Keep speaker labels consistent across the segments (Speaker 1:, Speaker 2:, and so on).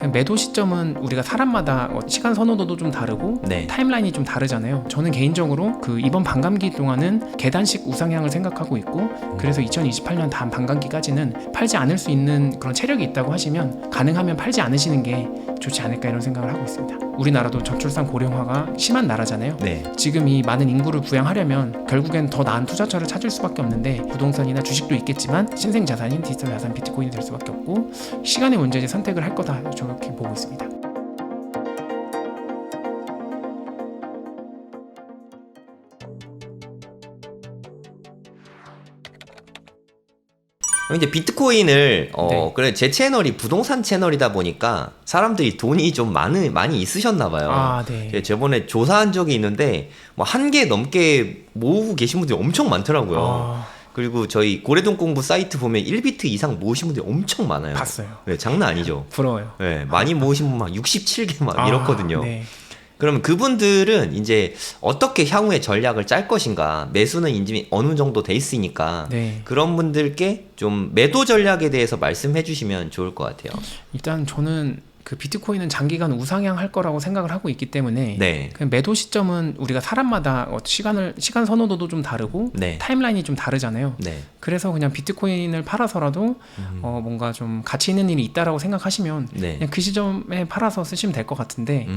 Speaker 1: 매도 시점은 우리가 사람마다 시간 선호도도 좀 다르고
Speaker 2: 네.
Speaker 1: 타임라인이 좀 다르잖아요. 저는 개인적으로 이번 반감기 동안은 계단식 우상향을 생각하고 있고, 그래서 2028년 다음 반감기까지는 팔지 않을 수 있는 그런 체력이 있다고 하시면 가능하면 팔지 않으시는 게 좋지 않을까 이런 생각을 하고 있습니다. 우리나라도 저출산 고령화가 심한 나라잖아요.
Speaker 2: 네.
Speaker 1: 지금 이 많은 인구를 부양하려면 결국엔 더 나은 투자처를 찾을 수밖에 없는데, 부동산이나 주식도 있겠지만 신생 자산인 디지털 자산 비트코인이 될 수밖에 없고, 시간의 문제지 선택을 할 거다 저렇게 보고 있습니다.
Speaker 2: 이제 비트코인을
Speaker 1: 네.
Speaker 2: 그래 제 채널이 부동산 채널이다 보니까 사람들이 돈이 좀 많이 있으셨나 봐요.
Speaker 1: 아, 네.
Speaker 2: 제가 저번에 조사한 적이 있는데 뭐 1개 넘게 모으고 계신 분들이 엄청 많더라고요.
Speaker 1: 아,
Speaker 2: 그리고 저희 고래동 공부 사이트 보면 1비트 이상 모으신 분들이 엄청 많아요.
Speaker 1: 봤어요.
Speaker 2: 네, 장난 아니죠.
Speaker 1: 부러워요.
Speaker 2: 네, 많이 모으신 분 막 67개 막 이렇거든요.
Speaker 1: 네.
Speaker 2: 그러면 그분들은 이제 어떻게 향후에 전략을 짤 것인가, 매수는 이제 어느 정도 돼 있으니까
Speaker 1: 네.
Speaker 2: 그런 분들께 좀 매도 전략에 대해서 말씀해 주시면 좋을 것 같아요.
Speaker 1: 일단 저는 비트코인은 장기간 우상향 할 거라고 생각을 하고 있기 때문에
Speaker 2: 네.
Speaker 1: 그냥 매도 시점은 우리가 사람마다 시간 선호도도 좀 다르고
Speaker 2: 네.
Speaker 1: 타임라인이 좀 다르잖아요.
Speaker 2: 네.
Speaker 1: 그래서 그냥 비트코인을 팔아서라도 뭔가 좀 가치 있는 일이 있다라고 생각하시면
Speaker 2: 네.
Speaker 1: 그냥 그 시점에 팔아서 쓰시면 될 것 같은데,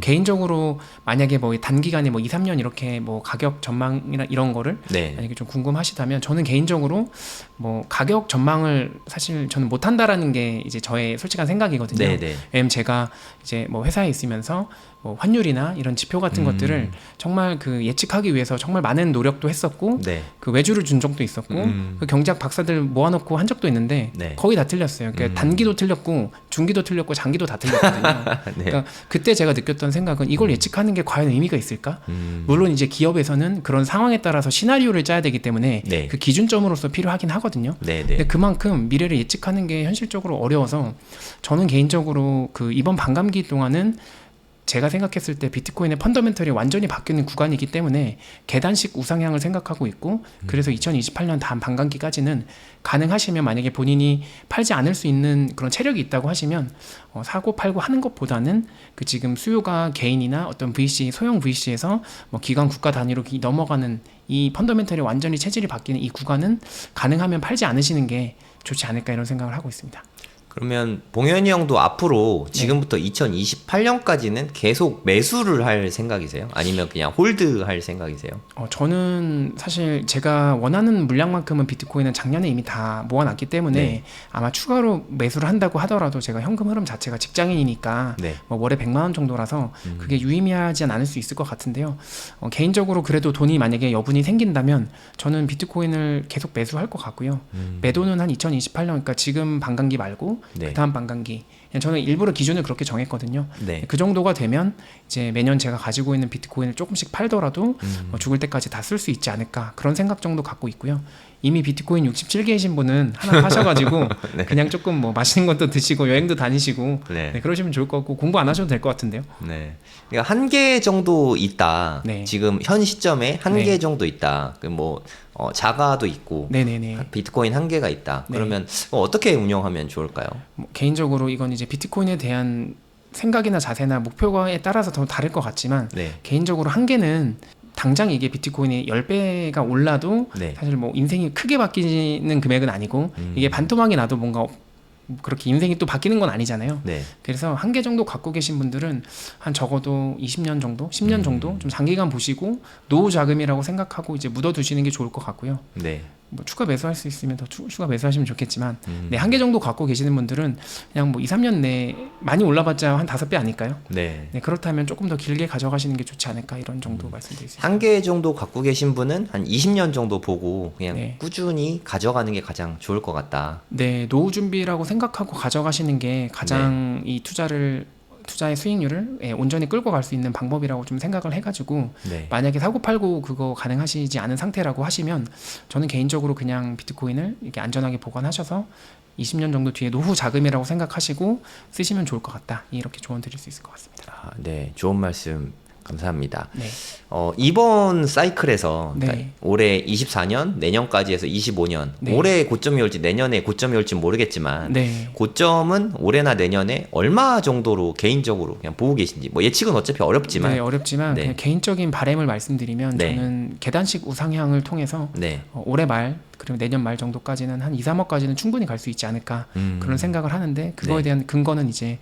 Speaker 1: 개인적으로 만약에 뭐 단기간에 뭐 2, 3년 이렇게 뭐 가격 전망이나 이런 거를
Speaker 2: 네.
Speaker 1: 만약에 좀 궁금하시다면, 저는 개인적으로 뭐 가격 전망을 사실 저는 못 한다라는 게 이제 저의 솔직한 생각이거든요.
Speaker 2: 네. 네.
Speaker 1: 왜냐면 제가 이제 뭐 회사에 있으면서 뭐 환율이나 이런 지표 같은 것들을 정말 예측하기 위해서 정말 많은 노력도 했었고,
Speaker 2: 네.
Speaker 1: 외주를 준 적도 있었고, 경제학 박사들 모아놓고 한 적도 있는데
Speaker 2: 네.
Speaker 1: 거의 다 틀렸어요. 그러니까 단기도 틀렸고 중기도 틀렸고 장기도 다 틀렸거든요.
Speaker 2: 네.
Speaker 1: 그러니까 그때 제가 느꼈던 생각은 이걸 예측하는 게 과연 의미가 있을까? 물론 이제 기업에서는 그런 상황에 따라서 시나리오를 짜야 되기 때문에
Speaker 2: 네.
Speaker 1: 그 기준점으로서 필요하긴 하거든요.
Speaker 2: 네.
Speaker 1: 근데
Speaker 2: 네.
Speaker 1: 그만큼 미래를 예측하는 게 현실적으로 어려워서, 저는 개인적으로 이번 반감기 동안은 제가 생각했을 때 비트코인의 펀더멘털이 완전히 바뀌는 구간이기 때문에 계단식 우상향을 생각하고 있고, 그래서 2028년 다음 반감기까지는 가능하시면, 만약에 본인이 팔지 않을 수 있는 그런 체력이 있다고 하시면 사고 팔고 하는 것보다는 지금 수요가 개인이나 어떤 VC, 소형 VC에서 뭐 기관 국가 단위로 넘어가는 이 펀더멘털이 완전히 체질이 바뀌는 이 구간은 가능하면 팔지 않으시는 게 좋지 않을까 이런 생각을 하고 있습니다.
Speaker 2: 그러면 봉현이 형도 앞으로 지금부터 2028년까지는 계속 매수를 할 생각이세요? 아니면 그냥 홀드 할 생각이세요?
Speaker 1: 저는 사실 제가 원하는 물량만큼은 비트코인은 작년에 이미 다 모아놨기 때문에
Speaker 2: 네.
Speaker 1: 아마 추가로 매수를 한다고 하더라도 제가 현금 흐름 자체가 직장인이니까
Speaker 2: 네.
Speaker 1: 뭐 월에 100만 원 정도라서 그게 유의미하지 않을 수 있을 것 같은데요. 개인적으로 그래도 돈이 만약에 여분이 생긴다면 저는 비트코인을 계속 매수할 것 같고요. 매도는 한 2028년, 그러니까 지금 반감기 말고
Speaker 2: 네.
Speaker 1: 그 다음 반감기, 그냥 저는 일부러 기준을 그렇게 정했거든요.
Speaker 2: 네.
Speaker 1: 그 정도가 되면 이제 매년 제가 가지고 있는 비트코인을 조금씩 팔더라도 죽을 때까지 다 쓸 수 있지 않을까, 그런 생각 정도 갖고 있고요. 이미 비트코인 67개이신 분은 하나 파셔가지고
Speaker 2: 네.
Speaker 1: 그냥 조금 뭐 맛있는 것도 드시고 여행도 다니시고
Speaker 2: 네.
Speaker 1: 그러시면 좋을 것 같고, 공부 안 하셔도 될 것 같은데요.
Speaker 2: 네. 그러니까 1개 정도 있다.
Speaker 1: 네.
Speaker 2: 지금 현 시점에 1개
Speaker 1: 네.
Speaker 2: 정도 있다. 뭐 자가도 있고
Speaker 1: 네네네.
Speaker 2: 비트코인 1개가 있다.
Speaker 1: 네.
Speaker 2: 그러면 어떻게 운영하면 좋을까요?
Speaker 1: 뭐 개인적으로 이건 이제 비트코인에 대한 생각이나 자세나 목표에 따라서 더 다를 것 같지만,
Speaker 2: 네.
Speaker 1: 개인적으로 한 개는 당장 이게 비트코인이 10배가 올라도
Speaker 2: 네.
Speaker 1: 사실 뭐 인생이 크게 바뀌는 금액은 아니고, 이게 반토막이 나도 뭔가 그렇게 인생이 또 바뀌는 건 아니잖아요.
Speaker 2: 네.
Speaker 1: 그래서 한 개 정도 갖고 계신 분들은 한 적어도 20년 정도, 10년 정도 좀 장기간 보시고 노후 자금이라고 생각하고 이제 묻어두시는 게 좋을 것 같고요.
Speaker 2: 네.
Speaker 1: 뭐 추가 매수할 수 있으면 더 추가 매수하시면 좋겠지만, 네, 한 개 정도 갖고 계시는 분들은 그냥 뭐 2, 3년 내에 많이 올라봤자 한 5배 아닐까요?
Speaker 2: 네.
Speaker 1: 네, 그렇다면 조금 더 길게 가져가시는 게 좋지 않을까, 이런 정도 말씀드리겠습니다.
Speaker 2: 1개 정도 갖고 계신 분은 한 20년 정도 보고 그냥
Speaker 1: 네.
Speaker 2: 꾸준히 가져가는 게 가장 좋을 것 같다.
Speaker 1: 네, 노후 준비라고 생각하고 가져가시는 게 가장 이 투자의 수익률을 온전히 끌고 갈 수 있는 방법이라고 좀 생각을 해가지고,
Speaker 2: 네.
Speaker 1: 만약에 사고 팔고 그거 가능하시지 않은 상태라고 하시면 저는 개인적으로 그냥 비트코인을 이렇게 안전하게 보관하셔서 20년 정도 뒤에 노후 자금이라고 생각하시고 쓰시면 좋을 것 같다, 이렇게 조언 드릴 수 있을 것 같습니다.
Speaker 2: 네. 좋은 말씀 감사합니다.
Speaker 1: 네.
Speaker 2: 이번 사이클에서
Speaker 1: 네.
Speaker 2: 그러니까 올해 24년, 내년까지 해서 25년,
Speaker 1: 네.
Speaker 2: 올해 고점이 올지 내년에 고점이 올지 모르겠지만
Speaker 1: 네.
Speaker 2: 고점은 올해나 내년에 얼마 정도로 개인적으로 그냥 보고 계신지 뭐 예측은 어차피 어렵지만
Speaker 1: 네, 어렵지만
Speaker 2: 네.
Speaker 1: 그냥 개인적인 바람을 말씀드리면
Speaker 2: 네.
Speaker 1: 저는 계단식 우상향을 통해서
Speaker 2: 네.
Speaker 1: 올해 말 그리고 내년 말 정도까지는 한 2, 3억까지는 충분히 갈 수 있지 않을까 그런 생각을 하는데 그거에
Speaker 2: 네.
Speaker 1: 대한 근거는 이제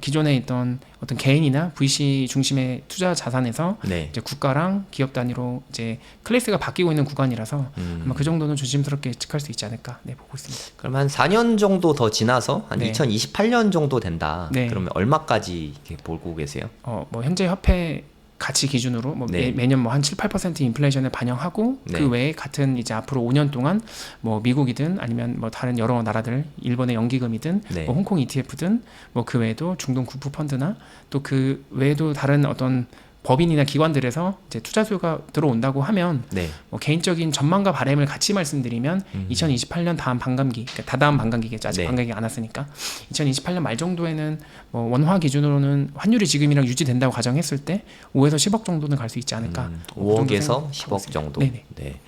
Speaker 1: 기존에 있던 어떤 개인이나 VC 중심의 투자 자산에서
Speaker 2: 네.
Speaker 1: 이제 국가랑 기업 단위로 이제 클래스가 바뀌고 있는 구간이라서 아마 그 정도는 조심스럽게 예측할 수 있지 않을까 보고 있습니다.
Speaker 2: 그럼 한 4년 정도 더 지나서 한
Speaker 1: 네.
Speaker 2: 2028년 정도 된다.
Speaker 1: 네.
Speaker 2: 그러면 얼마까지 이렇게 보고 계세요?
Speaker 1: 뭐 현재 화폐 가치 기준으로 뭐
Speaker 2: 네.
Speaker 1: 매년 뭐 한 7, 8% 인플레이션을 반영하고
Speaker 2: 네.
Speaker 1: 그 외에 같은 이제 앞으로 5년 동안 뭐 미국이든 아니면 뭐 다른 여러 나라들 일본의 연기금이든
Speaker 2: 네.
Speaker 1: 뭐 홍콩 ETF든 뭐 그 외에도 중동 구프 펀드나 또 그 외에도 다른 어떤 법인이나 기관들에서 이제 투자 수요가 들어온다고 하면
Speaker 2: 네.
Speaker 1: 뭐 개인적인 전망과 바람을 같이 말씀드리면 2028년 다음 반감기, 그러니까 다다음 반감기겠죠. 아직
Speaker 2: 네.
Speaker 1: 반감기가 안 왔으니까 2028년 말 정도에는 뭐 원화 기준으로는 환율이 지금이랑 유지된다고 가정했을 때 5에서 10억 정도는 갈 수 있지 않을까. 그 정도
Speaker 2: 5억에서
Speaker 1: 생각하고
Speaker 2: 10억
Speaker 1: 있습니다.
Speaker 2: 정도.
Speaker 1: 네네.
Speaker 2: 네.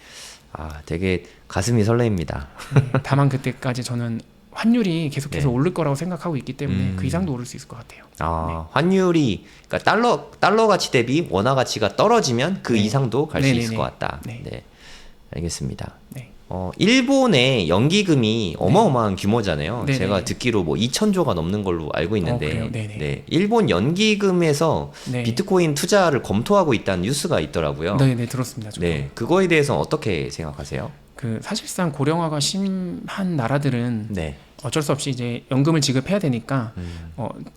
Speaker 2: 아, 되게 가슴이 설레입니다.
Speaker 1: 네. 다만 그때까지 저는 환율이 계속해서
Speaker 2: 네.
Speaker 1: 오를 거라고 생각하고 있기 때문에 그 이상도 오를 수 있을 것 같아요.
Speaker 2: 아, 환율이 그러니까 달러 가치 대비 원화 가치가 떨어지면 그
Speaker 1: 네.
Speaker 2: 이상도 갈 수 있을
Speaker 1: 네네네.
Speaker 2: 것 같다.
Speaker 1: 네.
Speaker 2: 네. 알겠습니다.
Speaker 1: 네.
Speaker 2: 일본의 연기금이 어마어마한 규모잖아요.
Speaker 1: 네네.
Speaker 2: 제가 듣기로 뭐 2,000조가 넘는 걸로 알고 있는데,
Speaker 1: 그래요? 네네.
Speaker 2: 네, 일본 연기금에서
Speaker 1: 네.
Speaker 2: 비트코인 투자를 검토하고 있다는 뉴스가 있더라고요.
Speaker 1: 네, 들었습니다. 저도.
Speaker 2: 네, 그거에 대해서 어떻게 생각하세요?
Speaker 1: 그 사실상 고령화가 심한 나라들은
Speaker 2: 네,
Speaker 1: 어쩔 수 없이 이제 연금을 지급해야 되니까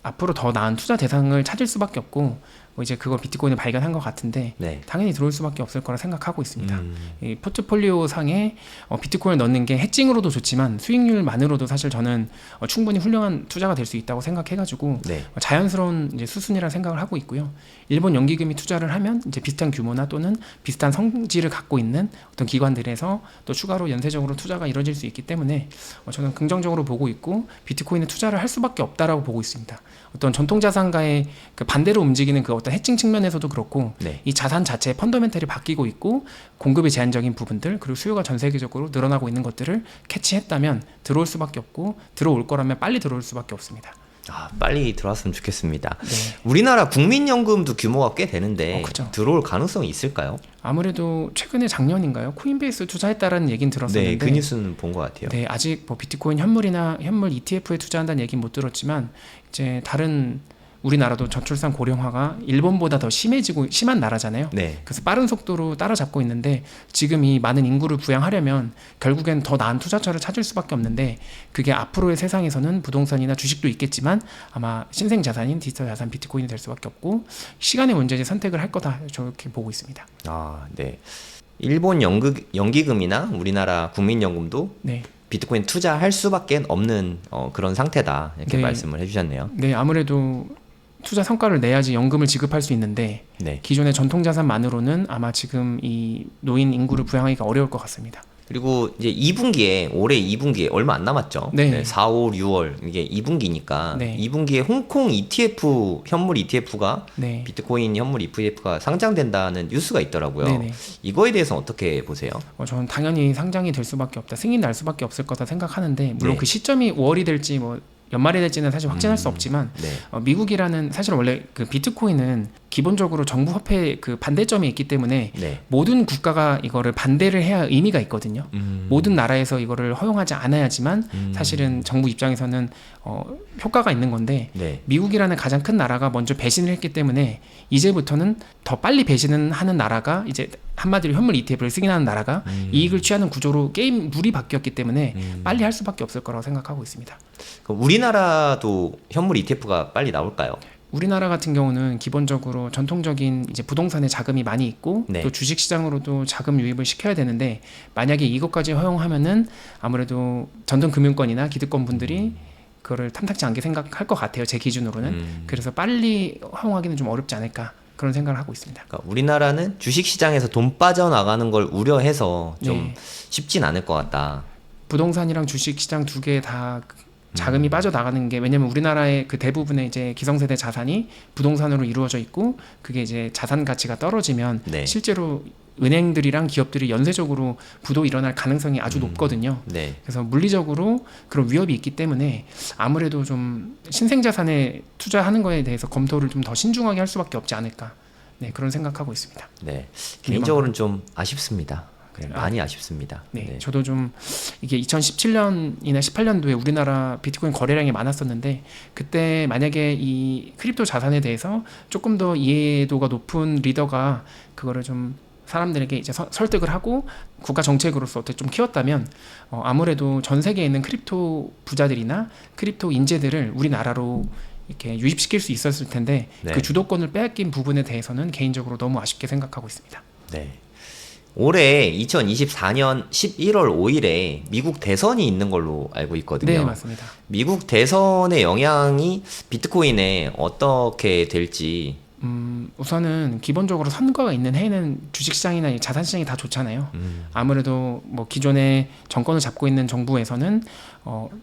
Speaker 1: 앞으로 더 나은 투자 대상을 찾을 수밖에 없고 뭐 이제 그걸 비트코인을 발견한 것 같은데
Speaker 2: 네,
Speaker 1: 당연히 들어올 수밖에 없을 거라 생각하고 있습니다.
Speaker 2: 음.
Speaker 1: 이 포트폴리오 상에 비트코인을 넣는 게 해칭으로도 좋지만 수익률만으로도 사실 저는 충분히 훌륭한 투자가 될 수 있다고 생각해가지고
Speaker 2: 네,
Speaker 1: 자연스러운 이제 수순이라 생각을 하고 있고요. 일본 연기금이 투자를 하면 이제 비슷한 규모나 또는 비슷한 성질을 갖고 있는 어떤 기관들에서 또 추가로 연쇄적으로 투자가 이루어질 수 있기 때문에 저는 긍정적으로 보고 있고 비트코인에 투자를 할 수밖에 없다라고 보고 있습니다. 어떤 전통 자산가의 그 반대로 움직이는 그 어떤 해칭 측면에서도 그렇고
Speaker 2: 네.
Speaker 1: 이 자산 자체의 펀더멘털이 바뀌고 있고 공급의 제한적인 부분들 그리고 수요가 전 세계적으로 늘어나고 있는 것들을 캐치했다면 들어올 수밖에 없고 들어올 거라면 빨리 들어올 수밖에 없습니다.
Speaker 2: 아, 빨리 들어왔으면 좋겠습니다.
Speaker 1: 네.
Speaker 2: 우리나라 국민연금도 규모가 꽤 되는데
Speaker 1: 그죠.
Speaker 2: 들어올 가능성이 있을까요?
Speaker 1: 아무래도 최근에 작년인가요? 코인베이스 투자했다라는 얘기는 들었었는데
Speaker 2: 네, 그 뉴스는 본 것 같아요.
Speaker 1: 네, 아직 뭐 비트코인 현물이나 현물 ETF에 투자한다는 얘기는 못 들었지만 이제 다른 우리나라도 저출산 고령화가 일본보다 더 심한 나라잖아요.
Speaker 2: 네,
Speaker 1: 그래서 빠른 속도로 따라잡고 있는데 지금 이 많은 인구를 부양하려면 결국엔 더 나은 투자처를 찾을 수밖에 없는데 그게 앞으로의 세상에서는 부동산이나 주식도 있겠지만 아마 신생 자산인 디지털 자산 비트코인이 될 수밖에 없고 시간의 문제지 선택을 할 거다 저렇게 보고 있습니다.
Speaker 2: 아, 네. 일본 연기금이나 우리나라 국민연금도
Speaker 1: 네.
Speaker 2: 비트코인 투자할 수밖에 없는 그런 상태다 이렇게
Speaker 1: 네.
Speaker 2: 말씀을 해주셨네요.
Speaker 1: 네, 아무래도 투자 성과를 내야지 연금을 지급할 수 있는데
Speaker 2: 네.
Speaker 1: 기존의 전통 자산만으로는 아마 지금 이 노인 인구를 부양하기가 어려울 것 같습니다.
Speaker 2: 그리고 이제 2분기에 올해 2분기에 얼마 안 남았죠.
Speaker 1: 네.
Speaker 2: 4, 5, 6월 이게 2분기니까
Speaker 1: 네.
Speaker 2: 2분기에 홍콩 ETF 현물 ETF가
Speaker 1: 네.
Speaker 2: 비트코인 현물 ETF가 상장된다는 뉴스가 있더라고요.
Speaker 1: 네네.
Speaker 2: 이거에 대해서 어떻게 보세요?
Speaker 1: 저는 당연히 상장이 될 수밖에 없다. 승인 날 수밖에 없을 거다 생각하는데 물론
Speaker 2: 네.
Speaker 1: 그 시점이 5월이 될지 뭐 연말이 될지는 사실 확진할 수 없지만
Speaker 2: 네.
Speaker 1: 미국이라는 사실 원래 그 비트코인은 기본적으로 정부 화폐 그 반대점이 있기 때문에
Speaker 2: 네.
Speaker 1: 모든 국가가 이거를 반대를 해야 의미가 있거든요. 모든 나라에서 이거를 허용하지 않아야지만 사실은 정부 입장에서는 효과가 있는 건데
Speaker 2: 네.
Speaker 1: 미국이라는 가장 큰 나라가 먼저 배신을 했기 때문에 이제부터는 더 빨리 배신을 하는 나라가 이제 한마디로 현물 ETF를 승인하는 나라가 이익을 취하는 구조로 게임 룰이 바뀌었기 때문에 빨리 할 수밖에 없을 거라고 생각하고 있습니다.
Speaker 2: 그럼 우리나라도 현물 ETF가 빨리 나올까요?
Speaker 1: 우리나라 같은 경우는 기본적으로 전통적인 이제 부동산에 자금이 많이 있고
Speaker 2: 네.
Speaker 1: 또 주식 시장으로도 자금 유입을 시켜야 되는데 만약에 이것까지 허용하면은 아무래도 전통금융권이나 기득권 분들이 그거를 탐탁지 않게 생각할 것 같아요. 제 기준으로는. 그래서 빨리 허용하기는 좀 어렵지 않을까 그런 생각을 하고 있습니다.
Speaker 2: 그러니까 우리나라는 주식 시장에서 돈 빠져나가는 걸 우려해서 좀
Speaker 1: 네.
Speaker 2: 쉽진 않을 것 같다.
Speaker 1: 부동산이랑 주식 시장 두 개 다 자금이 빠져나가는 게, 왜냐면 우리나라의 그 대부분의 이제 기성세대 자산이 부동산으로 이루어져 있고 그게 이제 자산 가치가 떨어지면
Speaker 2: 네.
Speaker 1: 실제로 은행들이랑 기업들이 연쇄적으로 부도 일어날 가능성이 아주 높거든요.
Speaker 2: 네.
Speaker 1: 그래서 물리적으로 그런 위협이 있기 때문에 아무래도 좀 신생자산에 투자하는 거에 대해서 검토를 좀 더 신중하게 할 수밖에 없지 않을까. 네, 그런 생각하고 있습니다.
Speaker 2: 네. 개인적으로는 좀 아쉽습니다. 네, 많이 아쉽습니다.
Speaker 1: 네, 저도 좀 이게 2017년이나 18년도에 우리나라 비트코인 거래량이 많았었는데 그때 만약에 이 크립토 자산에 대해서 조금 더 이해도가 높은 리더가 그거를 좀 사람들에게 이제 설득을 하고 국가 정책으로서 어떻게 좀 키웠다면 아무래도 전 세계에 있는 크립토 부자들이나 크립토 인재들을 우리나라로 이렇게 유입시킬 수 있었을 텐데
Speaker 2: 네.
Speaker 1: 그 주도권을 빼앗긴 부분에 대해서는 개인적으로 너무 아쉽게 생각하고 있습니다.
Speaker 2: 네. 올해 2024년 11월 5일에 미국 대선이 있는 걸로 알고 있거든요.
Speaker 1: 네, 맞습니다.
Speaker 2: 미국 대선의 영향이 비트코인에 어떻게 될지.
Speaker 1: 우선은 기본적으로 선거가 있는 해에는 주식시장이나 자산시장이 다 좋잖아요. 아무래도 뭐 기존에 정권을 잡고 있는 정부에서는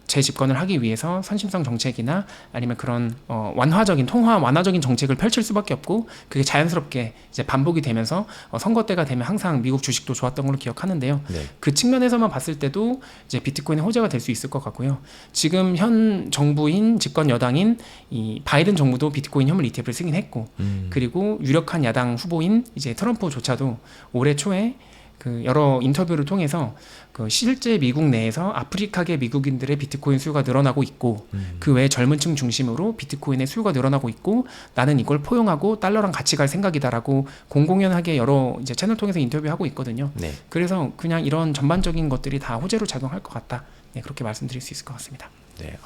Speaker 1: 재집권을 하기 위해서 선심성 정책이나 아니면 그런 완화적인 통화 완화적인 정책을 펼칠 수밖에 없고 그게 자연스럽게 이제 반복이 되면서 선거 때가 되면 항상 미국 주식도 좋았던 걸로 기억하는데요.
Speaker 2: 네.
Speaker 1: 그 측면에서만 봤을 때도 이제 비트코인의 호재가 될 수 있을 것 같고요. 지금 현 정부인 집권 여당인 이 바이든 정부도 비트코인 현물 ETF를 승인했고 그리고 유력한 야당 후보인 이제 트럼프조차도 올해 초에 그 여러 인터뷰를 통해서 그 실제 미국 내에서 아프리카계 미국인들의 비트코인 수요가 늘어나고 있고 그 외에 젊은 층 중심으로 비트코인의 수요가 늘어나고 있고 나는 이걸 포용하고 달러랑 같이 갈 생각이다라고 공공연하게 여러 이제 채널 통해서 인터뷰하고 있거든요.
Speaker 2: 네.
Speaker 1: 그래서 그냥 이런 전반적인 것들이 다 호재로 작용할 것 같다. 네, 그렇게 말씀드릴 수 있을 것 같습니다.
Speaker 2: 네.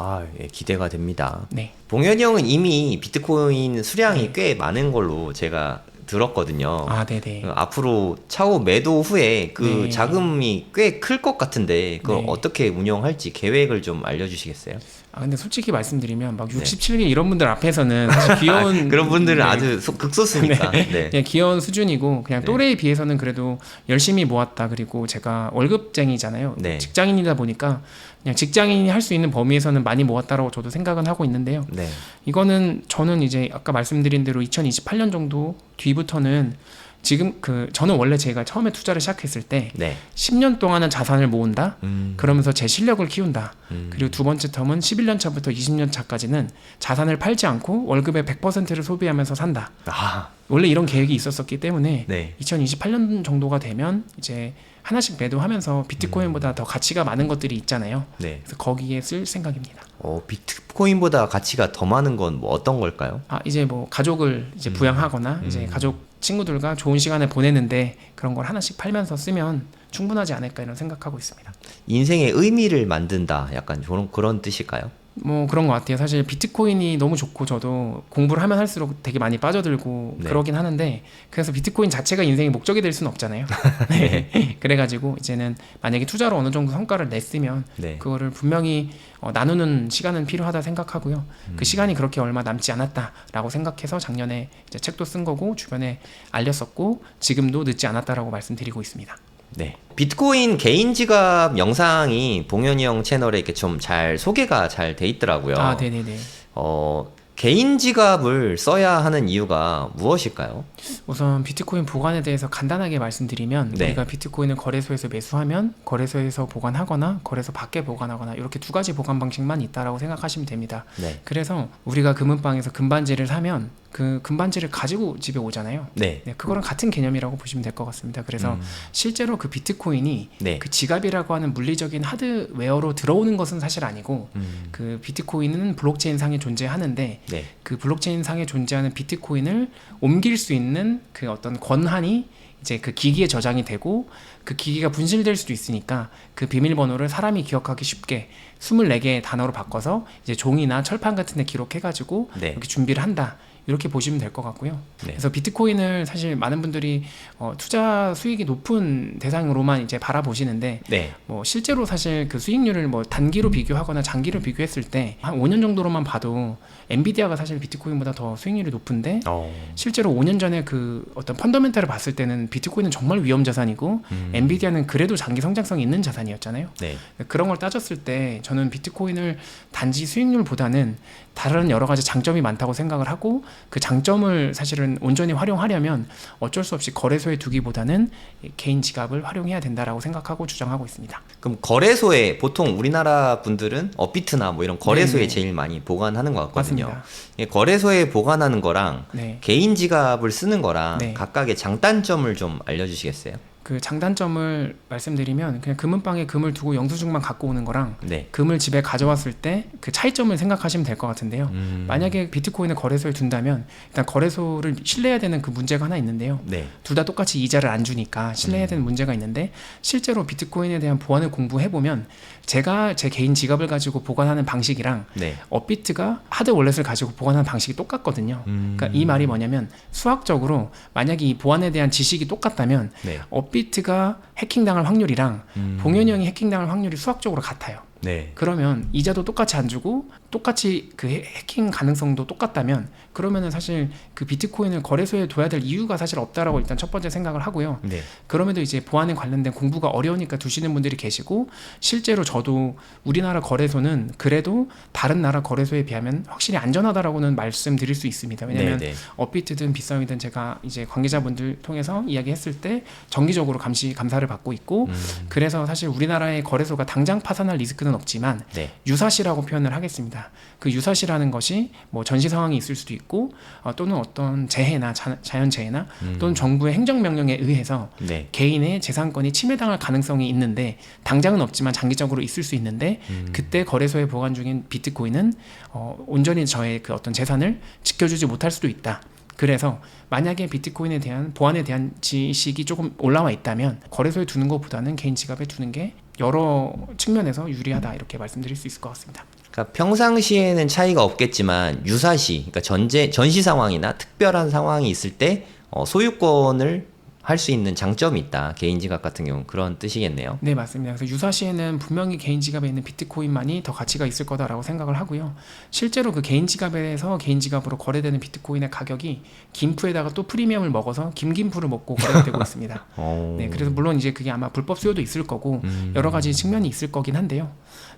Speaker 2: 예, 기대가 됩니다.
Speaker 1: 네.
Speaker 2: 봉현이 형은 이미 비트코인 수량이 꽤 많은 걸로 제가 들었거든요.
Speaker 1: 아, 네네.
Speaker 2: 앞으로 차후 매도 후에 그
Speaker 1: 네.
Speaker 2: 자금이 꽤 클 것 같은데 그걸
Speaker 1: 네.
Speaker 2: 어떻게 운영할지 계획을 좀 알려주시겠어요?
Speaker 1: 근데 솔직히 말씀드리면 막
Speaker 2: 네.
Speaker 1: 67개 이런 분들 앞에서는 사실 귀여운
Speaker 2: 그런 분들은
Speaker 1: 네.
Speaker 2: 아주 극소수니까. 네.
Speaker 1: 그냥 귀여운 수준이고 그냥
Speaker 2: 네.
Speaker 1: 또래에 비해서는 그래도 열심히 모았다. 그리고 제가 월급쟁이잖아요.
Speaker 2: 네.
Speaker 1: 직장인이다 보니까 그냥 직장인이 할 수 있는 범위에서는 많이 모았다라고 저도 생각은 하고 있는데요.
Speaker 2: 네.
Speaker 1: 이거는 저는 이제 아까 말씀드린 대로 2028년 정도 뒤부터는 지금 저는 원래 제가 처음에 투자를 시작했을 때
Speaker 2: 네.
Speaker 1: 10년 동안은 자산을 모은다. 그러면서 제 실력을 키운다.
Speaker 2: 음.
Speaker 1: 그리고 두 번째 텀은 11년 차부터 20년 차까지는 자산을 팔지 않고 월급의 100%를 소비하면서 산다.
Speaker 2: 아,
Speaker 1: 원래 이런 계획이 있었었기 때문에
Speaker 2: 네.
Speaker 1: 2028년 정도가 되면 이제 하나씩 매도하면서 비트코인보다 더 가치가 많은 것들이 있잖아요.
Speaker 2: 네.
Speaker 1: 그래서 거기에 쓸 생각입니다.
Speaker 2: 비트코인보다 가치가 더 많은 건 뭐 어떤 걸까요?
Speaker 1: 이제 뭐 가족을 이제 부양하거나 이제 가족 친구들과 좋은 시간을 보내는데 그런 걸 하나씩 팔면서 쓰면 충분하지 않을까 이런 생각하고 있습니다.
Speaker 2: 인생의 의미를 만든다. 약간 그런 뜻일까요?
Speaker 1: 뭐 그런 것 같아요. 사실 비트코인이 너무 좋고 저도 공부를 하면 할수록 되게 많이 빠져들고
Speaker 2: 네.
Speaker 1: 그러긴 하는데 그래서 비트코인 자체가 인생의 목적이 될 수는 없잖아요. 네. 그래가지고 이제는 만약에 투자로 어느 정도 성과를 냈으면
Speaker 2: 네.
Speaker 1: 그거를 분명히 나누는 시간은 필요하다 생각하고요. 그 시간이 그렇게 얼마 남지 않았다라고 생각해서 작년에 이제 책도 쓴 거고 주변에 알렸었고 지금도 늦지 않았다라고 말씀드리고 있습니다.
Speaker 2: 네. 비트코인 개인 지갑 영상이 봉현이 형 채널에 이렇게 좀 잘 소개가 잘 돼 있더라고요.
Speaker 1: 네네네.
Speaker 2: 개인 지갑을 써야 하는 이유가 무엇일까요?
Speaker 1: 우선 비트코인 보관에 대해서 간단하게 말씀드리면
Speaker 2: 네.
Speaker 1: 우리가 비트코인을 거래소에서 매수하면 거래소에서 보관하거나 거래소 밖에 보관하거나 이렇게 두 가지 보관 방식만 있다라고 생각하시면 됩니다.
Speaker 2: 네.
Speaker 1: 그래서 우리가 금은방에서 금반지를 사면 그 금반지를 가지고 집에 오잖아요.
Speaker 2: 네.
Speaker 1: 네, 그거랑 같은 개념이라고 보시면 될 것 같습니다. 그래서 실제로 그 비트코인이
Speaker 2: 네.
Speaker 1: 그 지갑이라고 하는 물리적인 하드웨어로 들어오는 것은 사실 아니고 그 비트코인은 블록체인 상에 존재하는데
Speaker 2: 네.
Speaker 1: 그 블록체인 상에 존재하는 비트코인을 옮길 수 있는 그 어떤 권한이 이제 그 기기에 저장이 되고 그 기기가 분실될 수도 있으니까 그 비밀번호를 사람이 기억하기 쉽게 24개의 단어로 바꿔서 이제 종이나 철판 같은 데 기록해가지고
Speaker 2: 네.
Speaker 1: 이렇게 준비를 한다. 이렇게 보시면 될 것 같고요.
Speaker 2: 네.
Speaker 1: 그래서 비트코인을 사실 많은 분들이 투자 수익이 높은 대상으로만 이제 바라보시는데
Speaker 2: 네.
Speaker 1: 뭐 실제로 사실 그 수익률을 뭐 단기로 비교하거나 장기로 비교했을 때 한 5년 정도로만 봐도 엔비디아가 사실 비트코인보다 더 수익률이 높은데 실제로 5년 전에 그 어떤 펀더멘탈을 봤을 때는 비트코인은 정말 위험 자산이고 엔비디아는 그래도 장기 성장성이 있는 자산이었잖아요.
Speaker 2: 네.
Speaker 1: 그런 걸 따졌을 때 저는 비트코인을 단지 수익률보다는 다른 여러 가지 장점이 많다고 생각을 하고 그 장점을 사실은 온전히 활용하려면 어쩔 수 없이 거래소에 두기보다는 개인 지갑을 활용해야 된다라고 생각하고 주장하고 있습니다.
Speaker 2: 그럼 거래소에 보통 우리나라 분들은 업비트나 뭐 이런 거래소에
Speaker 1: 네네.
Speaker 2: 제일 많이 보관하는 것 같거든요.
Speaker 1: 맞습니다.
Speaker 2: 예, 거래소에 보관하는 거랑
Speaker 1: 네.
Speaker 2: 개인 지갑을 쓰는 거랑
Speaker 1: 네.
Speaker 2: 각각의 장단점을 좀 알려주시겠어요?
Speaker 1: 그 장단점을 말씀드리면 그냥 금은방에 금을 두고 영수증만 갖고 오는 거랑
Speaker 2: 네.
Speaker 1: 금을 집에 가져왔을 때 그 차이점을 생각하시면 될 것 같은데요. 만약에 비트코인을 거래소에 둔다면 일단 거래소를 신뢰해야 되는 그 문제가 하나 있는데요.
Speaker 2: 네.
Speaker 1: 둘 다 똑같이 이자를 안 주니까 신뢰해야 되는 문제가 있는데 실제로 비트코인에 대한 보안을 공부해보면 제가 제 개인 지갑을 가지고 보관하는 방식이랑
Speaker 2: 네.
Speaker 1: 업비트가 하드 월렛을 가지고 보관하는 방식이 똑같거든요. 그러니까 이 말이 뭐냐면 수학적으로 만약에 이 보안에 대한 지식이 똑같다면
Speaker 2: 네.
Speaker 1: 업비트가 해킹당할 확률이랑 봉현이 형이 해킹당할 확률이 수학적으로 같아요.
Speaker 2: 네.
Speaker 1: 그러면 이자도 똑같이 안 주고 똑같이 그 해킹 가능성도 똑같다면 그러면은 사실 그 비트코인을 거래소에 둬야 될 이유가 사실 없다라고 일단 첫 번째 생각을 하고요.
Speaker 2: 네.
Speaker 1: 그럼에도 이제 보안에 관련된 공부가 어려우니까 두시는 분들이 계시고 실제로 저도 우리나라 거래소는 그래도 다른 나라 거래소에 비하면 확실히 안전하다라고는 말씀드릴 수 있습니다. 왜냐하면
Speaker 2: 네, 네.
Speaker 1: 업비트든 비썸이든 제가 이제 관계자분들 통해서 이야기했을 때 정기적으로 감사를 받고 있고 그래서 사실 우리나라의 거래소가 당장 파산할 리스크는 없지만
Speaker 2: 네.
Speaker 1: 유사시라고 표현을 하겠습니다. 그 유사시라는 것이 뭐 전시 상황이 있을 수도 있고 또는 어떤 재해나 자연재해나 또는 정부의 행정명령에 의해서
Speaker 2: 네.
Speaker 1: 개인의 재산권이 침해당할 가능성이 있는데 당장은 없지만 장기적으로 있을 수 있는데 그때 거래소에 보관 중인 비트코인은 온전히 저의 그 어떤 재산을 지켜주지 못할 수도 있다. 그래서 만약에 비트코인에 대한 보안에 대한 지식이 조금 올라와 있다면 거래소에 두는 것보다는 개인 지갑에 두는 게 여러 측면에서 유리하다 이렇게 말씀드릴 수 있을 것 같습니다.
Speaker 2: 그러니까 평상시에는 차이가 없겠지만 유사시, 그러니까 전시 상황이나 특별한 상황이 있을 때 소유권을 할 수 있는 장점이 있다. 개인 지갑 같은 경우는 그런 뜻이겠네요.
Speaker 1: 네, 맞습니다. 그래서 유사시에는 분명히 개인 지갑에 있는 비트코인만이 더 가치가 있을 거다라고 생각을 하고요. 실제로 그 개인 지갑에서 개인 지갑으로 거래되는 비트코인의 가격이 김프에다가 또 프리미엄을 먹어서 김김프를 먹고 거래되고 있습니다. 네, 그래서 물론 이제 그게 아마 불법 수요도 있을 거고 여러 가지 측면이 있을 거긴 한데요.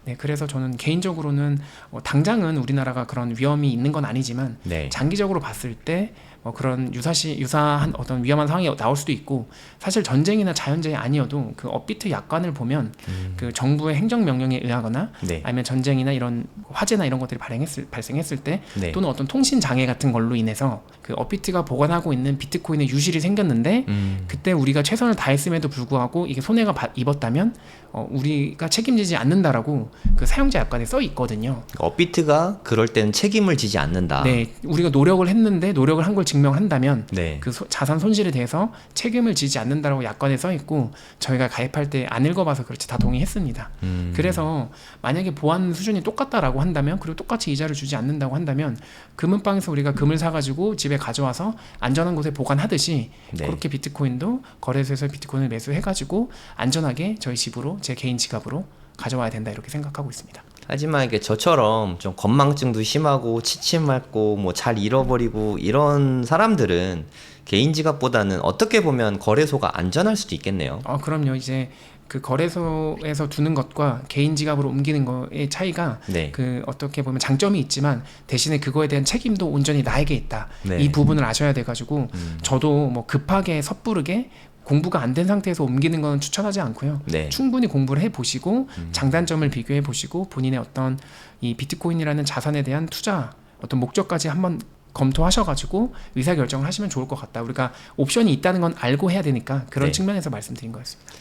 Speaker 1: 네, 그래서 저는 개인적으로는 당장은 우리나라가 그런 위험이 있는 건 아니지만
Speaker 2: 네.
Speaker 1: 장기적으로 봤을 때 그런 유사한 어떤 위험한 상황이 나올 수도 있고 사실 전쟁이나 자연재해 아니어도 그 업비트 약관을 보면 그 정부의 행정명령에 의하거나
Speaker 2: 네.
Speaker 1: 아니면 전쟁이나 이런 화재나 이런 것들이 발생했을 때
Speaker 2: 네.
Speaker 1: 또는 어떤 통신 장애 같은 걸로 인해서 그 업비트가 보관하고 있는 비트코인의 유실이 생겼는데 그때 우리가 최선을 다했음에도 불구하고 이게 손해가 입었다면 우리가 책임지지 않는다라고 그 사용자 약관에 써 있거든요.
Speaker 2: 업비트가 그럴 때는 책임을 지지 않는다.
Speaker 1: 네, 우리가 노력을 했는데 노력을 한 걸 증명한다면
Speaker 2: 네.
Speaker 1: 그 자산 손실에 대해서 책임을 지지 않는다라고 약관에 써 있고 저희가 가입할 때 안 읽어봐서 그렇지 다 동의했습니다. 그래서 만약에 보안 수준이 똑같다라고 한다면 그리고 똑같이 이자를 주지 않는다고 한다면 금은방에서 우리가 금을 사가지고 집에 가져와서 안전한 곳에 보관하듯이
Speaker 2: 네.
Speaker 1: 그렇게 비트코인도 거래소에서 비트코인을 매수해가지고 안전하게 저희 집으로 제 개인 지갑으로 가져와야 된다 이렇게 생각하고 있습니다.
Speaker 2: 하지만 이게 저처럼 좀 건망증도 심하고 취침맞고 뭐 잘 잃어버리고 이런 사람들은 개인 지갑보다는 어떻게 보면 거래소가 안전할 수도 있겠네요.
Speaker 1: 그럼요. 이제 그 거래소에서 두는 것과 개인 지갑으로 옮기는 거의 차이가
Speaker 2: 네.
Speaker 1: 그 어떻게 보면 장점이 있지만 대신에 그거에 대한 책임도 온전히 나에게 있다.
Speaker 2: 네.
Speaker 1: 이 부분을 아셔야 돼가지고 저도 뭐 급하게 섣부르게 공부가 안 된 상태에서 옮기는 건 추천하지 않고요.
Speaker 2: 네.
Speaker 1: 충분히 공부를 해보시고 장단점을 비교해 보시고 본인의 어떤 이 비트코인이라는 자산에 대한 투자 어떤 목적까지 한번 검토하셔가지고 의사결정을 하시면 좋을 것 같다. 우리가 옵션이 있다는 건 알고 해야 되니까 그런
Speaker 2: 네.
Speaker 1: 측면에서 말씀드린 거였습니다.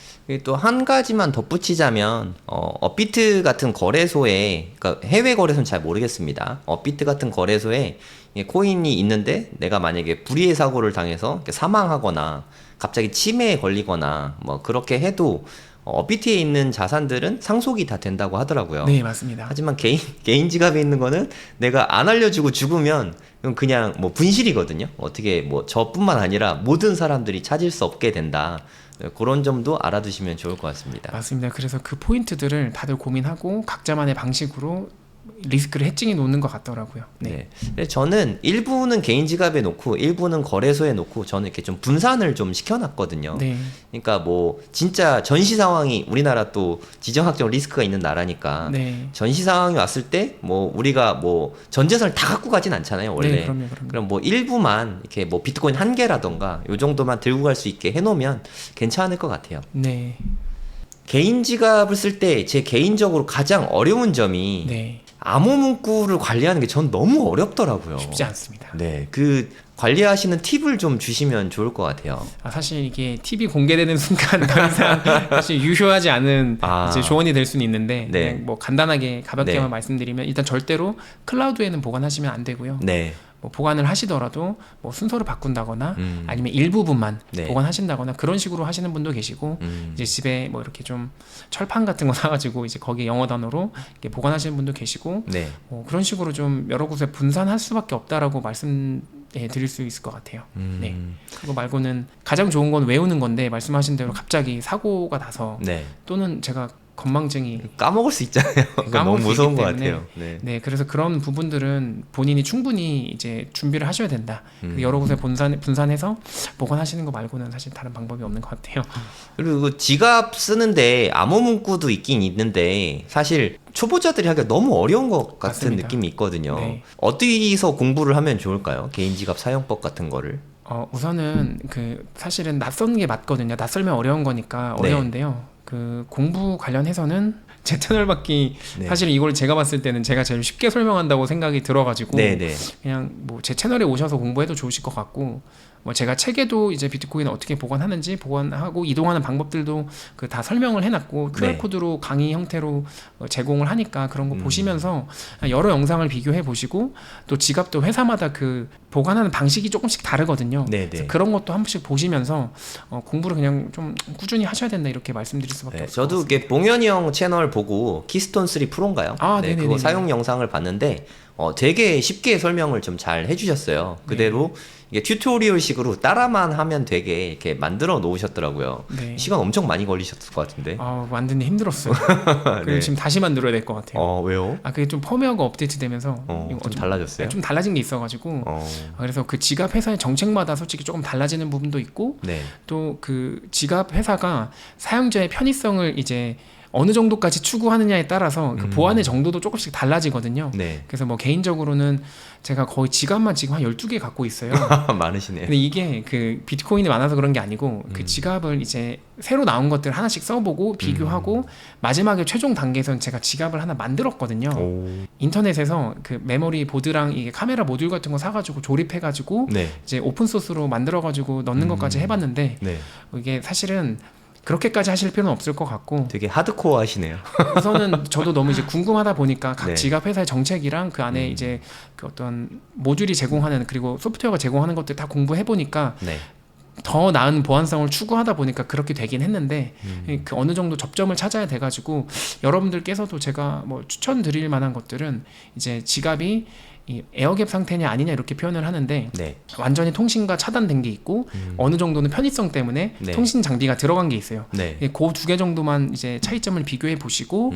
Speaker 2: 또 한 가지만 덧붙이자면 업비트 같은 거래소에, 그러니까 해외 거래소는 잘 모르겠습니다. 업비트 같은 거래소에 코인이 있는데 내가 만약에 불의의 사고를 당해서 이렇게 사망하거나 갑자기 치매에 걸리거나 뭐 그렇게 해도 업비트에 있는 자산들은 상속이 다 된다고 하더라고요.
Speaker 1: 네, 맞습니다.
Speaker 2: 하지만 개인 지갑에 있는 거는 내가 안 알려주고 죽으면 이건 그냥 뭐 분실이거든요. 어떻게 뭐 저뿐만 아니라 모든 사람들이 찾을 수 없게 된다. 그런 점도 알아두시면 좋을 것 같습니다.
Speaker 1: 맞습니다. 그래서 그 포인트들을 다들 고민하고 각자만의 방식으로 리스크를 해칭해 놓는 것 같더라고요. 네.
Speaker 2: 네. 근데 저는 일부는 개인 지갑에 놓고 일부는 거래소에 놓고 저는 이렇게 좀 분산을 좀 시켜놨거든요.
Speaker 1: 네.
Speaker 2: 그러니까 뭐 진짜 전시 상황이 우리나라 또 지정학적 리스크가 있는 나라니까
Speaker 1: 네.
Speaker 2: 전시 상황이 왔을 때 뭐 우리가 뭐 전 재산을 다 갖고 가진 않잖아요 원래.
Speaker 1: 네, 그럼요.
Speaker 2: 그럼 뭐 일부만 이렇게 뭐 비트코인 한 개라던가 요 정도만 들고 갈 수 있게 해놓으면 괜찮을 것 같아요.
Speaker 1: 네.
Speaker 2: 개인 지갑을 쓸 때 제 개인적으로 가장 어려운 점이
Speaker 1: 네.
Speaker 2: 암호 문구를 관리하는 게 전 너무 어렵더라고요.
Speaker 1: 쉽지 않습니다.
Speaker 2: 네, 그 관리하시는 팁을 좀 주시면 좋을 것 같아요.
Speaker 1: 사실 이게 팁이 공개되는 순간 더 이상 사실 유효하지 않은 이제 조언이 될 수는 있는데
Speaker 2: 네.
Speaker 1: 그냥 뭐 간단하게 가볍게만
Speaker 2: 네.
Speaker 1: 말씀드리면 일단 절대로 클라우드에는 보관하시면 안 되고요.
Speaker 2: 네.
Speaker 1: 뭐 보관을 하시더라도 뭐 순서를 바꾼다거나 아니면 일부분만
Speaker 2: 네.
Speaker 1: 보관하신다거나 그런 식으로 하시는 분도 계시고 이제 집에 뭐 이렇게 좀 철판 같은 거 사가지고 이제 거기에 영어 단어로 이렇게 보관하시는 분도 계시고
Speaker 2: 네.
Speaker 1: 그런 식으로 좀 여러 곳에 분산할 수밖에 없다라고 드릴 수 있을 것 같아요. 네. 그거 말고는 가장 좋은 건 외우는 건데 말씀하신 대로 갑자기 사고가 나서
Speaker 2: 네.
Speaker 1: 또는 제가 건망증이
Speaker 2: 까먹을 수 있잖아요. 그거 너무
Speaker 1: 까먹을 수
Speaker 2: 무서운
Speaker 1: 있기
Speaker 2: 것
Speaker 1: 때문에
Speaker 2: 같아요. 네.
Speaker 1: 네, 그래서 그런 부분들은 본인이 충분히 이제 준비를 하셔야 된다. 여러 곳에 분산해서 보관하시는 거 말고는 사실 다른 방법이 없는 것 같아요.
Speaker 2: 그리고 그 지갑 쓰는데 암호 문구도 있긴 있는데 사실 초보자들이 하기가 너무 어려운 것 같은
Speaker 1: 맞습니다.
Speaker 2: 느낌이 있거든요.
Speaker 1: 네.
Speaker 2: 어디서 공부를 하면 좋을까요? 개인 지갑 사용법 같은 거를.
Speaker 1: 우선은 그 사실은 낯선 게 맞거든요. 낯설면 어려운 거니까
Speaker 2: 네.
Speaker 1: 어려운데요. 그 공부 관련해서는 제 채널밖에
Speaker 2: 네.
Speaker 1: 사실 이걸 제가 봤을 때는 제가 제일 쉽게 설명한다고 생각이 들어가지고
Speaker 2: 네네.
Speaker 1: 그냥 뭐 제 채널에 오셔서 공부해도 좋으실 것 같고 뭐 제가 책에도 이제 비트코인을 어떻게 보관하는지 보관하고 이동하는 방법들도 그 다 설명을 해놨고
Speaker 2: 네.
Speaker 1: QR코드로 강의 형태로 제공을 하니까 그런 거 보시면서 여러 영상을 비교해 보시고 또 지갑도 회사마다 그 보관하는 방식이 조금씩 다르거든요.
Speaker 2: 네네.
Speaker 1: 그래서 그런 것도 한 번씩 보시면서 공부를 그냥 좀 꾸준히 하셔야 된다 이렇게 말씀드릴 수밖에
Speaker 2: 네,
Speaker 1: 없을 것
Speaker 2: 저도
Speaker 1: 같습니다.
Speaker 2: 이게 봉현이 형 채널 보고 키스톤 3 프로인가요? 네,
Speaker 1: 네네네네.
Speaker 2: 그거 사용 영상을 봤는데 되게 쉽게 설명을 좀 잘 해주셨어요. 그대로 이게 튜토리얼식으로 따라만 하면 되게 이렇게 만들어 놓으셨더라고요.
Speaker 1: 네.
Speaker 2: 시간 엄청 많이 걸리셨을 것 같은데.
Speaker 1: 만드는 힘들었어요. 그리고
Speaker 2: 네.
Speaker 1: 지금 다시 만들어야 될 것 같아요.
Speaker 2: 왜요?
Speaker 1: 그게 좀 펌웨어가 업데이트되면서 이거
Speaker 2: 좀 달라졌어요?
Speaker 1: 좀 달라진 게 있어가지고 그래서 그 지갑 회사의 정책마다 솔직히 조금 달라지는 부분도 있고
Speaker 2: 네.
Speaker 1: 또 그 지갑 회사가 사용자의 편의성을 이제 어느 정도까지 추구하느냐에 따라서 그 보안의 정도도 조금씩 달라지거든요.
Speaker 2: 네.
Speaker 1: 그래서 뭐 개인적으로는 제가 거의 지갑만 지금 한 12개 갖고 있어요.
Speaker 2: 많으시네요.
Speaker 1: 근데 이게 그 비트코인이 많아서 그런 게 아니고 그 지갑을 이제 새로 나온 것들 하나씩 써보고 비교하고 마지막에 최종 단계에서는 제가 지갑을 하나 만들었거든요. 인터넷에서 그 메모리 보드랑 이게 카메라 모듈 같은 거 사가지고 조립해가지고
Speaker 2: 네.
Speaker 1: 이제 오픈 소스로 만들어가지고 넣는 것까지 해봤는데
Speaker 2: 네.
Speaker 1: 이게 사실은 그렇게까지 하실 필요는 없을 것 같고
Speaker 2: 되게 하드코어 하시네요.
Speaker 1: 우선은 저도 너무 이제 궁금하다 보니까 각
Speaker 2: 네.
Speaker 1: 지갑 회사의 정책이랑 그 안에 이제 그 어떤 모듈이 제공하는 그리고 소프트웨어가 제공하는 것들 다 공부해 보니까
Speaker 2: 네.
Speaker 1: 더 나은 보안성을 추구하다 보니까 그렇게 되긴 했는데 그 어느 정도 접점을 찾아야 돼가지고 여러분들께서도 제가 뭐 추천드릴 만한 것들은 이제 지갑이 이 에어갭 상태냐 아니냐 이렇게 표현을 하는데
Speaker 2: 네.
Speaker 1: 완전히 통신과 차단된 게 있고 어느 정도는 편의성 때문에
Speaker 2: 네.
Speaker 1: 통신 장비가 들어간 게 있어요.
Speaker 2: 네.
Speaker 1: 그 두 개 정도만 이제 차이점을 비교해 보시고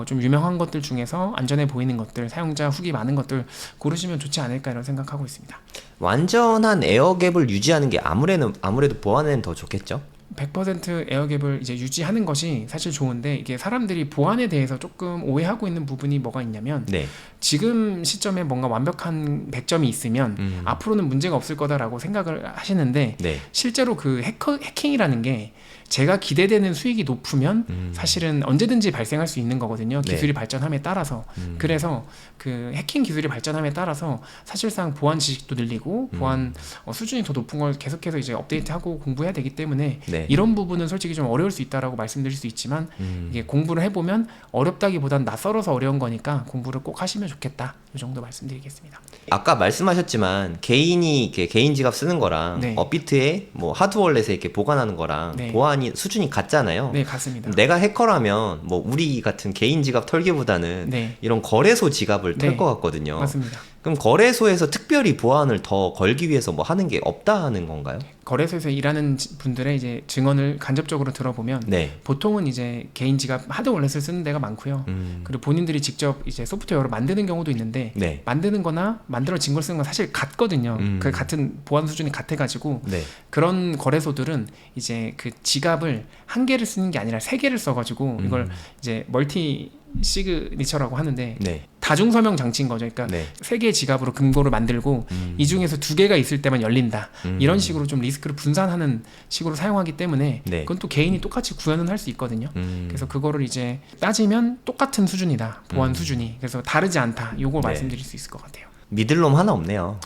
Speaker 1: 좀 유명한 것들 중에서 안전해 보이는 것들, 사용자 후기 많은 것들 고르시면 좋지 않을까 이런 생각하고 있습니다.
Speaker 2: 완전한 에어갭을 유지하는 게 아무래도 보안에는 더 좋겠죠?
Speaker 1: 100% 에어갭을 이제 유지하는 것이 사실 좋은데 이게 사람들이 보안에 대해서 조금 오해하고 있는 부분이 뭐가 있냐면
Speaker 2: 네.
Speaker 1: 지금 시점에 뭔가 완벽한 100점이 있으면 앞으로는 문제가 없을 거다라고 생각을 하시는데
Speaker 2: 네.
Speaker 1: 실제로 그 해킹이라는 게 제가 기대되는 수익이 높으면 사실은 언제든지 발생할 수 있는 거거든요.
Speaker 2: 네.
Speaker 1: 기술이 발전함에 따라서. 그래서 그 해킹 기술이 발전함에 따라서 사실상 보안 지식도 늘리고 보안 수준이 더 높은 걸 계속해서 이제 업데이트하고 공부해야 되기 때문에
Speaker 2: 네.
Speaker 1: 이런 부분은 솔직히 좀 어려울 수 있다라고 말씀드릴 수 있지만 이게 공부를 해보면 어렵다기보단 낯설어서 어려운 거니까 공부를 꼭 하시면 좋겠다. 이 정도 말씀드리겠습니다.
Speaker 2: 아까 말씀하셨지만 개인이 이렇게 개인 지갑 쓰는 거랑
Speaker 1: 네.
Speaker 2: 업비트에 뭐 하드월렛에 이렇게 보관하는 거랑
Speaker 1: 네.
Speaker 2: 보안이 수준이 같잖아요.
Speaker 1: 네, 같습니다.
Speaker 2: 내가 해커라면 뭐 우리 같은 개인 지갑 털기보다는
Speaker 1: 네.
Speaker 2: 이런 거래소 지갑을 털
Speaker 1: 네.
Speaker 2: 것 같거든요.
Speaker 1: 맞습니다.
Speaker 2: 그럼 거래소에서 특별히 보안을 더 걸기 위해서 뭐 하는 게 없다는 건가요?
Speaker 1: 거래소에서 일하는 분들의 이제 증언을 간접적으로 들어보면
Speaker 2: 네.
Speaker 1: 보통은 이제 개인 지갑 하드 월렛을 쓰는 데가 많고요. 그리고 본인들이 직접 이제 소프트웨어로 만드는 경우도 있는데
Speaker 2: 네.
Speaker 1: 만드는 거나 만들어진 걸 쓰는 건 사실 같거든요. 그 같은 보안 수준이 같아가지고
Speaker 2: 네.
Speaker 1: 그런 거래소들은 이제 그 지갑을 한 개를 쓰는 게 아니라 세 개를 써가지고 이걸 이제 멀티 시그니처라고 하는데
Speaker 2: 네.
Speaker 1: 다중 서명 장치인 거죠. 그러니까
Speaker 2: 네.
Speaker 1: 세 개의 지갑으로 금고를 만들고 이 중에서 두 개가 있을 때만 열린다. 이런 식으로 좀 리스크를 분산하는 식으로 사용하기 때문에
Speaker 2: 네.
Speaker 1: 그건 또 개인이 똑같이 구현은 할 수 있거든요. 그래서 그거를 이제 따지면 똑같은 수준이다. 보안 수준이. 그래서 다르지 않다. 요걸
Speaker 2: 네.
Speaker 1: 말씀드릴 수 있을 것 같아요.
Speaker 2: 믿을 놈 하나 없네요.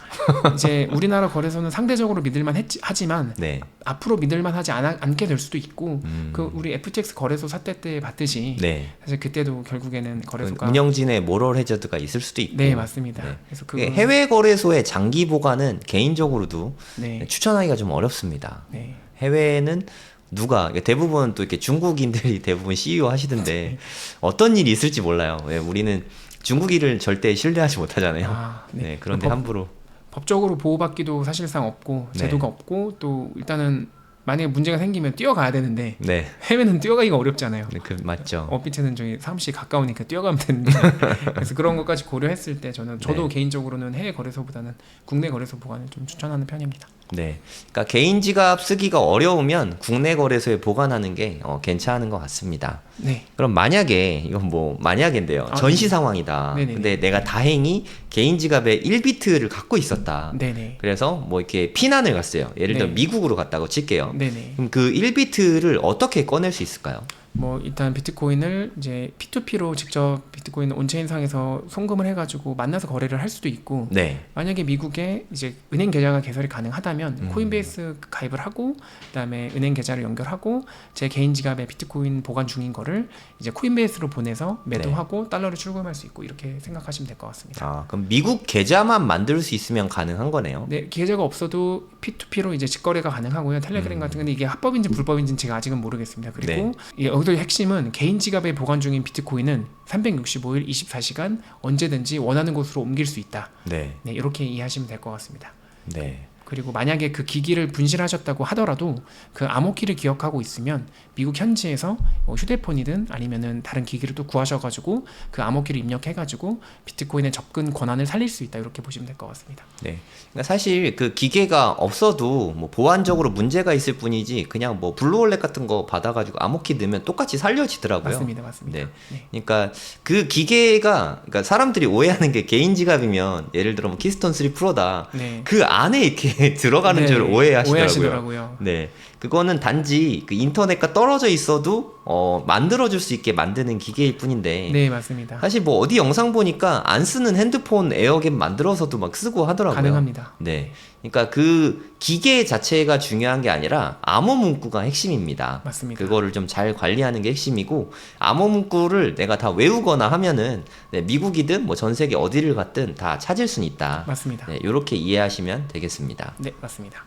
Speaker 1: 이제 우리나라 거래소는 상대적으로 믿을만 하지만
Speaker 2: 네.
Speaker 1: 앞으로 믿을만 하지 않게 될 수도 있고 그 우리 FTX 거래소 사태 때 봤듯이
Speaker 2: 네.
Speaker 1: 사실 그때도 결국에는 거래소가
Speaker 2: 운영진의 모럴 해저드가 있을 수도 있고.
Speaker 1: 네 맞습니다.
Speaker 2: 네.
Speaker 1: 그래서
Speaker 2: 해외 거래소의 장기 보관은 개인적으로도
Speaker 1: 네.
Speaker 2: 추천하기가 좀 어렵습니다.
Speaker 1: 네.
Speaker 2: 해외에는 누가 대부분 또 이렇게 중국인들이 대부분 CEO 하시던데 어떤 일이 있을지 몰라요. 왜 우리는 중국인을 절대 신뢰하지 못하잖아요.
Speaker 1: 네.
Speaker 2: 네, 그런데 함부로
Speaker 1: 법적으로 보호받기도 사실상 없고
Speaker 2: 네.
Speaker 1: 제도가 없고 또 일단은 만약에 문제가 생기면 뛰어가야 되는데
Speaker 2: 네,
Speaker 1: 해외는 뛰어가기가 어렵잖아요.
Speaker 2: 네, 맞죠.
Speaker 1: 업비트는 저희 사무실 가까우니까 뛰어가면 되는데 그래서 그런 것까지 고려했을 때 저도
Speaker 2: 네.
Speaker 1: 개인적으로는 해외 거래소보다는 국내 거래소 보관을 좀 추천하는 편입니다.
Speaker 2: 네, 그러니까 개인 지갑 쓰기가 어려우면 국내 거래소에 보관하는 게 괜찮은 것 같습니다.
Speaker 1: 네.
Speaker 2: 그럼 만약에 이건 뭐 만약인데요. 전시 상황이다.
Speaker 1: 네네네.
Speaker 2: 근데 내가 다행히 개인 지갑에 1비트를 갖고 있었다.
Speaker 1: 네네.
Speaker 2: 그래서 뭐 이렇게 피난을 갔어요. 예를 들어
Speaker 1: 네.
Speaker 2: 미국으로 갔다고 칠게요.
Speaker 1: 네네.
Speaker 2: 그럼 그 1비트를 어떻게 꺼낼 수 있을까요?
Speaker 1: 뭐 일단 비트코인을 이제 P2P로 직접 비트코인 온체인상에서 송금을 해가지고 만나서 거래를 할 수도 있고
Speaker 2: 네.
Speaker 1: 만약에 미국에 이제 은행 계좌가 개설이 가능하다면 코인베이스 가입을 하고 그다음에 은행 계좌를 연결하고 제 개인 지갑에 비트코인 보관 중인 거를 이제 코인베이스로 보내서 매도하고 달러를 출금할 수 있고 이렇게 생각하시면 될 것 같습니다.
Speaker 2: 아, 그럼 미국 계좌만 만들 수 있으면 가능한 거네요.
Speaker 1: 네, 계좌가 없어도 P2P로 이제 직거래가 가능하고요. 텔레그램 같은 건데 이게 합법인지 불법인지는 제가 아직은 모르겠습니다. 그리고 여기서 핵심은 개인 지갑에 보관 중인 비트코인은 365일 24시간 언제든지 원하는 곳으로 옮길 수 있다.
Speaker 2: 네.
Speaker 1: 네, 이렇게 이해하시면 될 것 같습니다.
Speaker 2: 네.
Speaker 1: 그리고 만약에 그 기기를 분실하셨다고 하더라도 그 암호키를 기억하고 있으면 미국 현지에서 휴대폰이든 아니면은 다른 기기를 또 구하셔가지고 그 암호키를 입력해가지고 비트코인의 접근 권한을 살릴 수 있다 이렇게 보시면 될 것 같습니다.
Speaker 2: 네. 그러니까 사실 그 기계가 없어도 뭐 보안적으로 문제가 있을 뿐이지 그냥 뭐 블루월렛 같은 거 받아가지고 암호키 넣으면 똑같이 살려지더라고요.
Speaker 1: 맞습니다, 맞습니다.
Speaker 2: 네.
Speaker 1: 네.
Speaker 2: 그러니까 그 기계가 그러니까 사람들이 오해하는 게 개인 지갑이면 예를 들어 뭐 키스톤 3 프로다.
Speaker 1: 네.
Speaker 2: 그 안에 이렇게 들어가는
Speaker 1: 네,
Speaker 2: 줄 오해하시더라고요.
Speaker 1: 오해하시더라고요.
Speaker 2: 네, 그거는 단지 그 인터넷과 떨어져 있어도 만들어줄 수 있게 만드는 기계일 뿐인데
Speaker 1: 네, 맞습니다.
Speaker 2: 사실 뭐 어디 영상 보니까 안 쓰는 핸드폰 에어겟 만들어서도 막 쓰고 하더라고요.
Speaker 1: 가능합니다.
Speaker 2: 네, 그러니까 그 기계 자체가 중요한 게 아니라 암호 문구가 핵심입니다.
Speaker 1: 맞습니다.
Speaker 2: 그거를 좀 잘 관리하는 게 핵심이고 암호 문구를 내가 다 외우거나 하면은 미국이든 뭐 전 세계 어디를 갔든 다 찾을 수는 있다.
Speaker 1: 맞습니다.
Speaker 2: 네, 이렇게 이해하시면 되겠습니다.
Speaker 1: 네, 맞습니다.